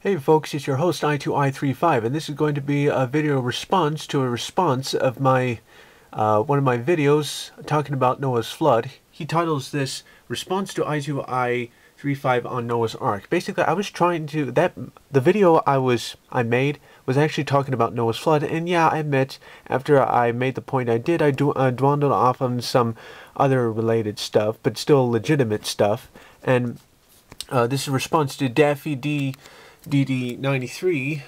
Hey folks, it's your host eye2eyeIIIV, and this is going to be a video response to a response of my one of my videos talking about Noah's flood. He titles this "Response to eye2eyeIIIV on Noah's Ark." Basically, I was trying to the video I made was actually talking about Noah's flood, and yeah, I admit after I made the point I dwindled off on some other related stuff, but still legitimate stuff, and this is a response to Daffy DD93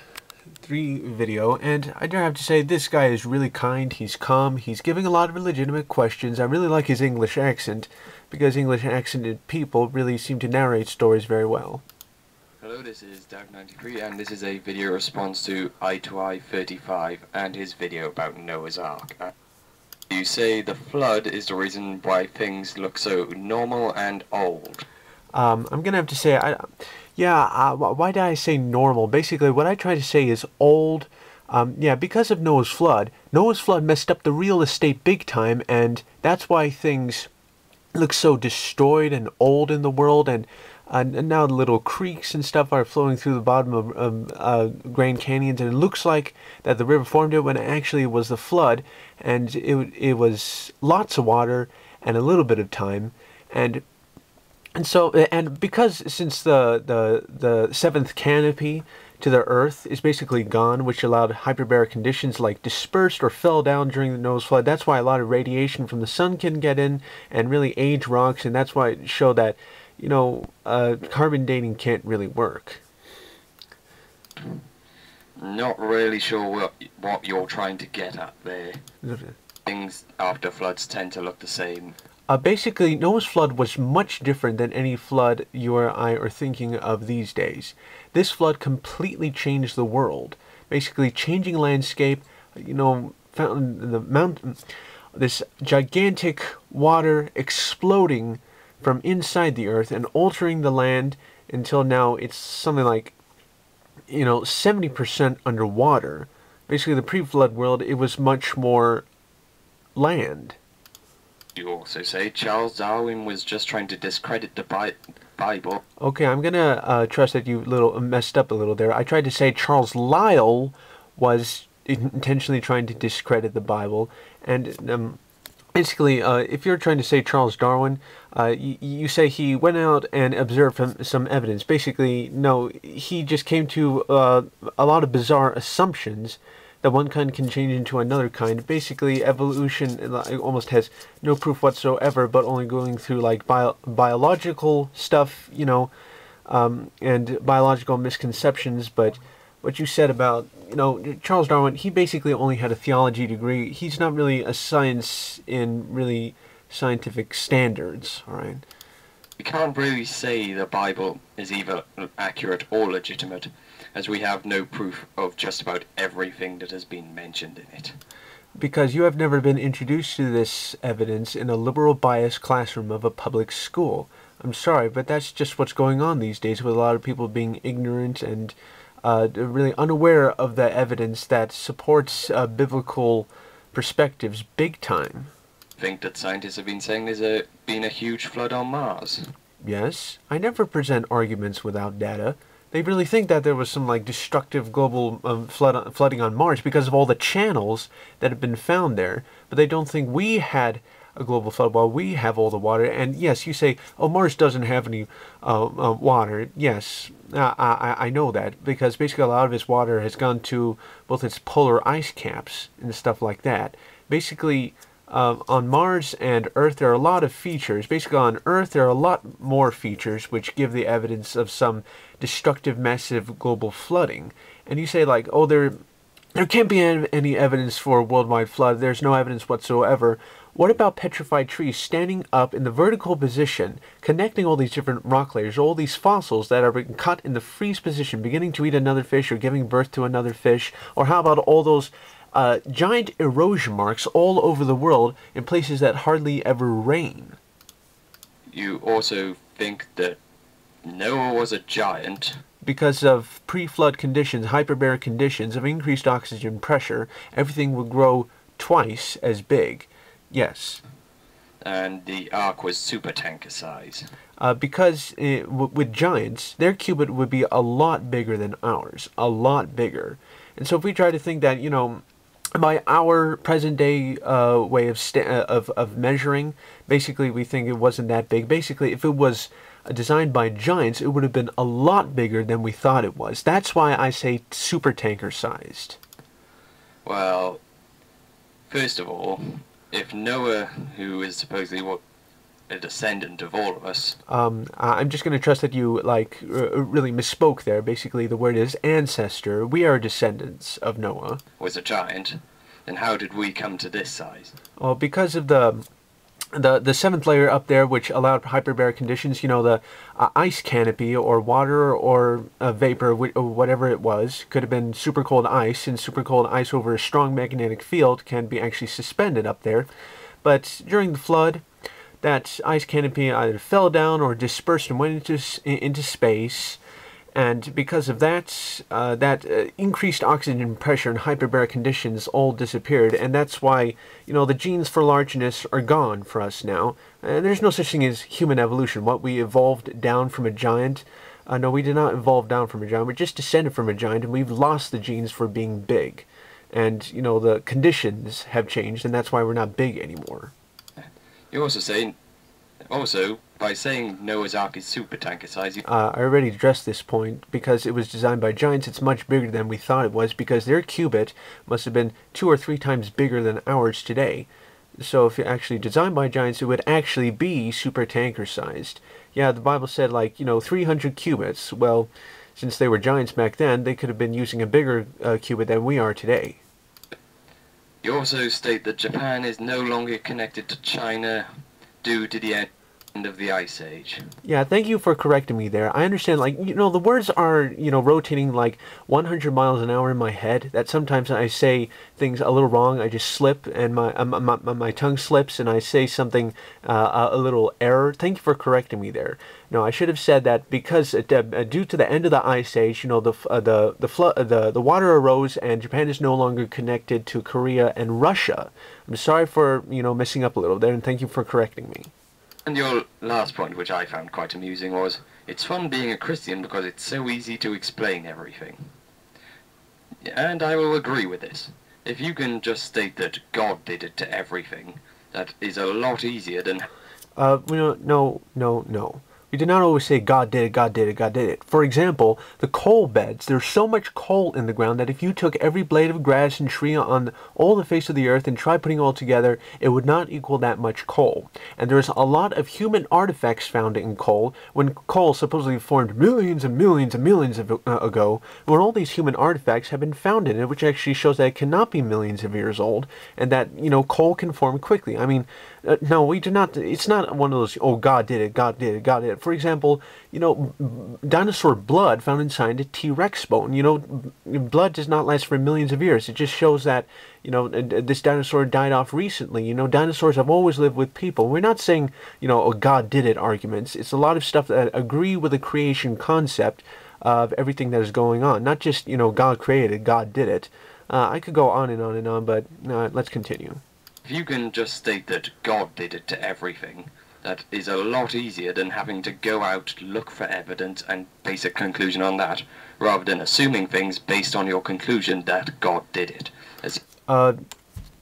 video, and I do have to say this guy is really kind, he's calm, he's giving a lot of legitimate questions. I really like his English accent, because English accented people really seem to narrate stories very well. Hello, this is Dav93, and this is a video response to eye2eyeIIIV and his video about Noah's Ark. You say the flood is the reason why things look so normal and old. I'm gonna have to say, why did I say normal? Basically, what I try to say is old. Yeah, because of Noah's flood. Noah's flood messed up the real estate big time, and that's why things look so destroyed and old in the world, and now little creeks and stuff are flowing through the bottom of Grand Canyons, and it looks like that the river formed it when it actually was the flood, and it was lots of water and a little bit of time, and because since the seventh canopy to the Earth is basically gone, which allowed hyperbaric conditions like dispersed or fell down during the Noah's flood, that's why a lot of radiation from the sun can get in and really age rocks, and that's why it showed that, you know, carbon dating can't really work. Not really sure what you're trying to get at there. Things after floods tend to look the same. Basically, Noah's flood was much different than any flood you or I are thinking of these days. This flood completely changed the world, basically changing landscape, you know, found in the mountain, this gigantic water exploding from inside the earth and altering the land until now it's something like, you know, 70% underwater. Basically, the pre-flood world, it was much more land. You also say Charles Darwin was just trying to discredit the Bible. Okay, I'm gonna trust that you messed up a little there. I tried to say Charles Lyell was intentionally trying to discredit the Bible, and basically, if you're trying to say Charles Darwin, you say he went out and observed some evidence. Basically, no, he just came to a lot of bizarre assumptions that one kind can change into another kind. Basically, evolution almost has no proof whatsoever, but only going through like biological stuff, you know, and biological misconceptions. But what you said about, you know, Charles Darwin, he basically only had a theology degree. He's not really a science in really scientific standards, all right? We can't really say the Bible is either accurate or legitimate, as we have no proof of just about everything that has been mentioned in it. Because you have never been introduced to this evidence in a liberal bias classroom of a public school. I'm sorry, but that's just what's going on these days, with a lot of people being ignorant and really unaware of the evidence that supports biblical perspectives big time. Think that scientists have been saying there's been a huge flood on Mars? Yes, I never present arguments without data. They really think that there was some like destructive global flooding on Mars because of all the channels that have been found there, but they don't think we had a global flood while we have all the water. And yes, you say, oh, Mars doesn't have any water. Yes, I know that, because basically a lot of its water has gone to both its polar ice caps and stuff like that. Basically, on Mars and Earth, there are a lot of features. Basically, on Earth, there are a lot more features which give the evidence of some destructive, massive global flooding. And you say, like, oh, there can't be any evidence for a worldwide flood. There's no evidence whatsoever. What about petrified trees standing up in the vertical position, connecting all these different rock layers, all these fossils that are being cut in the freeze position, beginning to eat another fish or giving birth to another fish? Or how about all those giant erosion marks all over the world in places that hardly ever rain? You also think that Noah was a giant? Because of pre-flood conditions, hyperbaric conditions of increased oxygen pressure, everything would grow twice as big. Yes. And the Ark was supertanker size? because with giants, their cubit would be a lot bigger than ours, a lot bigger. And so if we try to think that, by our present day way of measuring, basically we think it wasn't that big. Basically, if it was designed by giants, it would have been a lot bigger than we thought it was. That's why I say super tanker sized. Well, first of all, if Noah, who is supposedly a descendant of all of us... I'm just going to trust that you, really misspoke there. Basically, the word is ancestor. We are descendants of Noah. ...was a giant, then how did we come to this size? Well, because of the seventh layer up there, which allowed hyperbaric conditions, the ice canopy or water or vapor, or whatever it was, could have been super cold ice, and super cold ice over a strong magnetic field can be actually suspended up there. But during the flood, that ice canopy either fell down or dispersed and went into space. And because of that, increased oxygen pressure and hyperbaric conditions all disappeared, and that's why, the genes for largeness are gone for us now. And there's no such thing as human evolution. What, we evolved down from a giant? No, we did not evolve down from a giant. We're just descended from a giant, and we've lost the genes for being big. And, the conditions have changed, and that's why we're not big anymore. You're also by saying Noah's Ark is super tanker size. I already addressed this point. Because it was designed by giants, it's much bigger than we thought it was, because their cubit must have been 2 or 3 times bigger than ours today. So if it actually designed by giants, it would actually be super tanker sized. Yeah, the Bible said 300 cubits. Well, since they were giants back then, they could have been using a bigger cubit than we are today. You also state that Japan is no longer connected to China due to the end of the Ice Age. Yeah, thank you for correcting me there. I understand, the words are, rotating 100 miles an hour in my head, that sometimes I say things a little wrong. I just slip, and my tongue slips, and I say something a little error. Thank you for correcting me there. No, I should have said that because due to the end of the Ice Age, the water arose, and Japan is no longer connected to Korea and Russia. I'm sorry for, messing up a little there, and thank you for correcting me. And your last point, which I found quite amusing, was, it's fun being a Christian because it's so easy to explain everything. And I will agree with this. If you can just state that God did it to everything, that is a lot easier than... No. We did not always say God did it, God did it, God did it. For example, the coal beds. There's so much coal in the ground that if you took every blade of grass and tree on all the face of the earth and tried putting it all together, it would not equal that much coal. And there's a lot of human artifacts found in coal, when coal supposedly formed millions and millions and millions ago, when all these human artifacts have been found in it, which actually shows that it cannot be millions of years old, and that, coal can form quickly. I mean, no, we do not. It's not one of those, oh, God did it, God did it, God did it. For example, dinosaur blood found inside a T-Rex bone. Blood does not last for millions of years. It just shows that, this dinosaur died off recently. Dinosaurs have always lived with people. We're not saying, oh, God did it arguments. It's a lot of stuff that agree with the creation concept of everything that is going on. Not just, God created, God did it. I could go on and on and on, but let's continue. If you can just state that God did it to everything, that is a lot easier than having to go out, look for evidence, and base a conclusion on that, rather than assuming things based on your conclusion that God did it.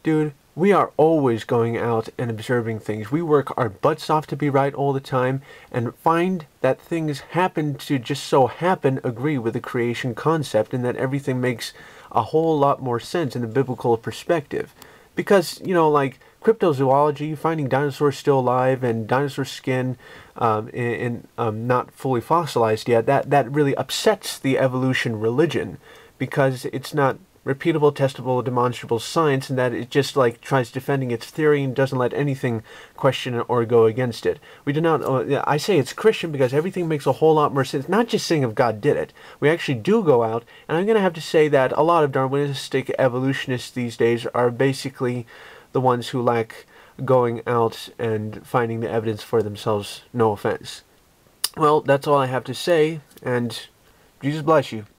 Dude, we are always going out and observing things. We work our butts off to be right all the time, and find that things happen to just so happen agree with the creation concept, and that everything makes a whole lot more sense in the biblical perspective. Because, cryptozoology, finding dinosaurs still alive and dinosaur skin not fully fossilized yet, that really upsets the evolution religion, because it's not repeatable, testable, demonstrable science, and that it just tries defending its theory and doesn't let anything question or go against it. We do not. I say it's Christian because everything makes a whole lot more sense. Not just saying if God did it. We actually do go out, and I'm going to have to say that a lot of Darwinistic evolutionists these days are basically the ones who lack going out and finding the evidence for themselves. No offense. Well, that's all I have to say, and Jesus bless you.